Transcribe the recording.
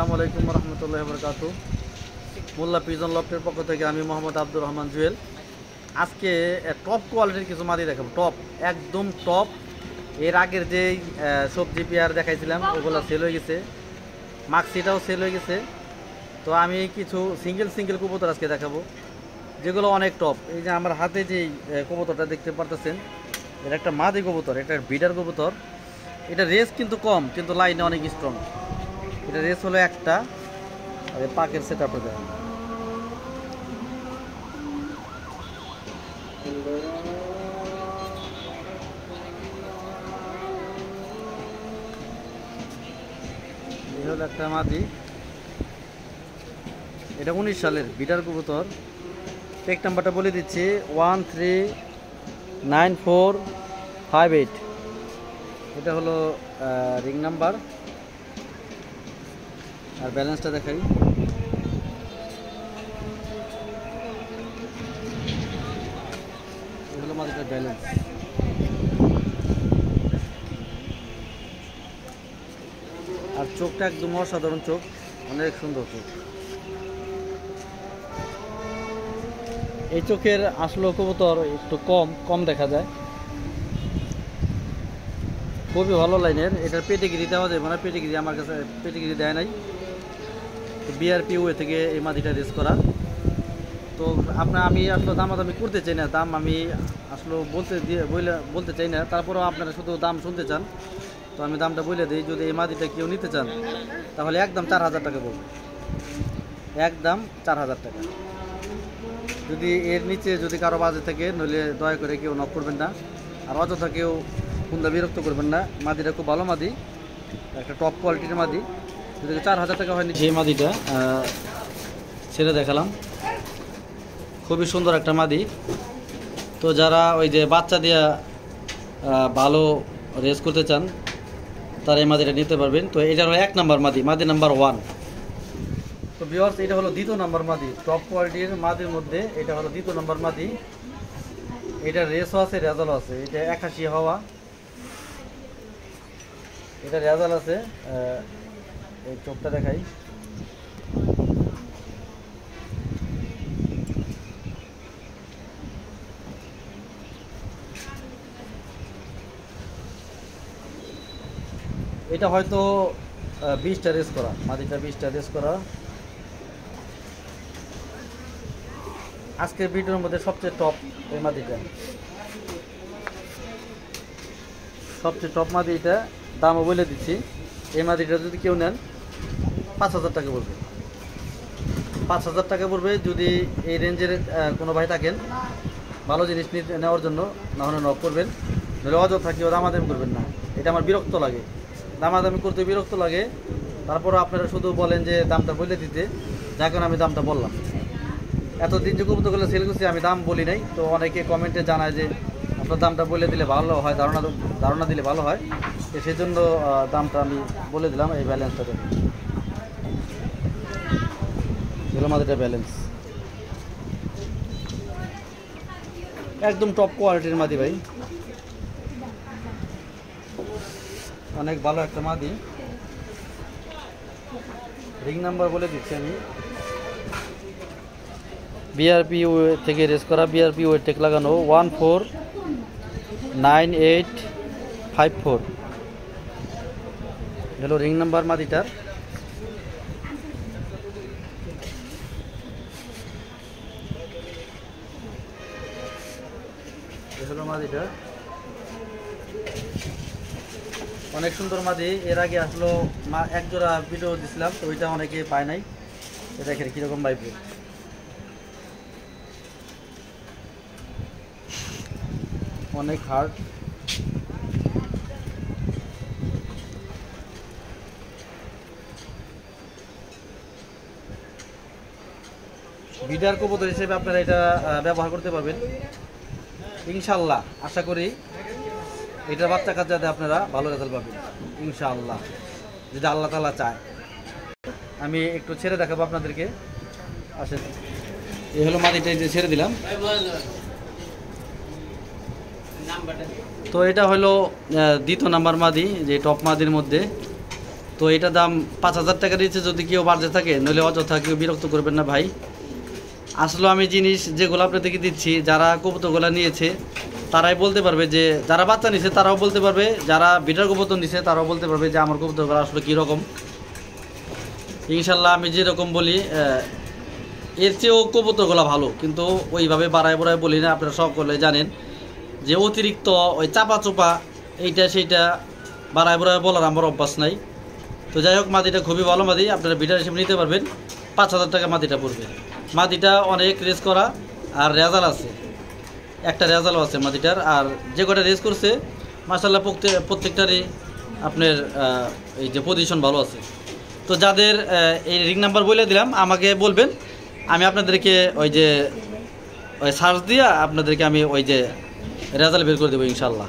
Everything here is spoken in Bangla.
আসসালামু আলাইকুম রহমতুল্লাহি ওয়া বারাকাতুহু। মোল্লা পিজন লফটের পক্ষ থেকে আমি মোহাম্মদ আব্দুর রহমান জুয়েল। আজকে টপ কোয়ালিটির কিছু মাদি দেখাবো, টপ একদম টপ। এর আগের যে সবজি পেয়ার দেখাইছিলাম ওগুলো সেল হয়ে গেছে, মাক্সিটাও সেল হয়ে গেছে। তো আমি কিছু সিঙ্গেল কবুতর আজকে দেখাবো যেগুলো অনেক টপ। এই যে আমার হাতে যে কবুতরটা দেখতে পারতেছেন, এটা একটা মাদি কবুতর, এটা বিডার কবুতর। এটা রেস কিন্তু কম, কিন্তু লাইনে অনেক স্ট্রং। এটা রেস হলো একটা, আর পাকের সেট আপটা দেখেন। এই হলো একটা মাদি, এটা 19 সালের বিডার কবুতর। টেক নাম্বারটা বলে দিচ্ছি 139458। এটা হলো রিং নাম্বার। আর ব্যালেন্সটা দেখাই, এটা হলো মাদিটার ব্যালেন্স। আর চোখটা একদম অসাধারণ চোখ, অনেক সুন্দর চোখ। এই চোখের আসলে কবুতর একটু কম দেখা যায়, খুবই ভালো লাইনের। এটার পেটিগিরি দেওয়া যাবে না, পেটিগিরি আমার কাছে পেটিগিরি দেয় নাই। বিআরপি ওয়ে থেকে এই মাদিটা রেস করা। তো আমি আসলে দামাদামি করতে চাই না, দাম আমি আসলে বলতে চাই না। তারপরেও আপনারা শুধু দাম শুনতে চান, তো আমি দামটা বলে দিই। যদি এই মাদিটা কেউ নিতে চান তাহলে একদম 4000 টাকা পড়বে, একদম 4000 টাকা। যদি এর নিচে যদি কারো বাজে থাকে, নইলে দয়া করে কেউ নক করবেন না। আর অযথা কেউ ফোনটা বিরক্ত করবেন না। মাদিটা খুব ভালো মাদি, একটা টপ কোয়ালিটির মাদি। যদি 4000 টাকা হয়নি, সেই মাদিটা ছেড়ে দেখালাম, খুবই সুন্দর একটা মাদি। তো যারা ওই যে বাচ্চা দিয়া ভালো রেস করতে চান, তারা এই মাদিটা নিতে পারবেন। তো এটা হলো 1 নাম্বার মাদি নাম্বার 1। তো ভিউয়ার্স, এটা হলো 2য় নাম্বার মাদি, টপ কোয়ালিটির মাদির মধ্যে এটা হলো 2য় নাম্বার মাদি। এটা রেসও আছে, রেজাল্টও আছে। এটা 81 হওয়া, এটা রেজাল্ট আছে। এই চোখটা দেখাই, এটা হয়তো 20টা রেস করা মাদিটা, 20টা রেস করা। আজকের ভিডিওর মধ্যে সবচেয়ে টপ এই মাদিটা, সবচেয়ে টপ মাদি। এটা দামও বলে দিচ্ছি। এই মাদিটা যদি কেউ নেন 5000 টাকা পড়বে, 5000 টাকা পড়বে। যদি এই রেঞ্জের কোনো ভাই থাকেন ভালো জিনিস নেওয়ার জন্য, না হলে নক করবেন, নইলে অযথা কেউ দামাদামি করবেন না। এটা আমার বিরক্ত লাগে, দামাদামি করতে বিরক্ত লাগে। তারপরও আপনারা শুধু বলেন যে দামটা বলে দিতে, যার কারণে আমি দামটা বললাম। এতদিন যে কবুতরগুলো সেল করছি আমি দাম বলি নাই, তো অনেকে কমেন্টে জানায় যে আপনার দামটা বলে দিলে ভালো হয়, ধারণা দিলে ভালো হয়। তো সেই জন্য দামটা আমি বলে দিলাম। এই ব্যালেন্সটা দেখুন, এগুলো আমাদের ব্যালেন্স একদম টপ কোয়ালিটির মাদি ভাই, অনেক ভালো একটা মাদি। রিং নাম্বার বলে দিচ্ছি আমি, বিআরপি থেকে রেস করা, বিআরপি ওয়েট টেক লাগানো 149854। হলো রিং নাম্বার মাদিটার। হলো মাদিটা, অনেক সুন্দর মাদি। এর আগে আসলো এক জোড়া ভিডিও দিছিলাম, তো ওইটা অনেকে পায় নাই। এটা দেখেন কিরকম পাইবে, অনেক হার্ড। বিডার কবুতর হিসেবে আপনারা এটা ব্যবহার করতে পারবেন ইনশাআল্লাহ। আশা করি এটার বাচ্চা কাচ্চাতে আপনারা ভালো রেজাল্ট পাবেন ইনশাআল্লাহ, যদি আল্লাহ তাআলা চায়। আমি একটু ছেড়ে দেখাবো আপনাদেরকে, আসেন। এই হলো মাদিটা, যে ছেড়ে দিলাম। তো এটা হলো 2য় নাম্বার মাদি, যে টপ মাদির মধ্যে। তো এটা দাম 5,000 টাকা নিচে যদি কেউ বাড়তে থাকে, নইলে অযথা কেউ বিরক্ত করবেন না ভাই। আসলে আমি জিনিস যেগুলো আপনাদেরকে দিচ্ছি, যারা কবুতরগুলো নিয়েছে তারাই বলতে পারবে, যে যারা বাচ্চা নিছে তারাও বলতে পারবে, যারা বিটার কবুতর নিছে তারাও বলতে পারবে যে আমার কবুতরগুলো আসলে কীরকম। ইনশাল্লাহ আমি যেরকম বলি এর চেয়েও কবুতরগুলো ভালো, কিন্তু ওইভাবে বাড়ায় বাড়ায় বলি না। আপনারা সকলে জানেন যে অতিরিক্ত ওই চাপা চোপা এইটা সেইটা বাড়ায় বাড়ায় বলার আমার অভ্যাস নাই। তো যাই হোক, মাদিটা খুবই ভালো মাদি, আপনারা বিটার হিসেবে নিতে পারবেন। 5,000 টাকা মাদিটা পড়বে। মাদিটা অনেক রেস করা আর রেজাল্ট আছে, একটা রেজাল্টও আছে মাদিটার। আর যে কটা রেস করছে মাশাআল্লাহ প্রত্যেকটারই আপনার এই যে পজিশন ভালো আছে। তো যাদের এই রিং নাম্বার বলে দিলাম, আমাকে বলবেন, আমি আপনাদেরকে ওই যে সার্চ দিয়ে আপনাদেরকে আমি ওই যে রেজাল্ট বের করে দেবো ইনশাল্লাহ।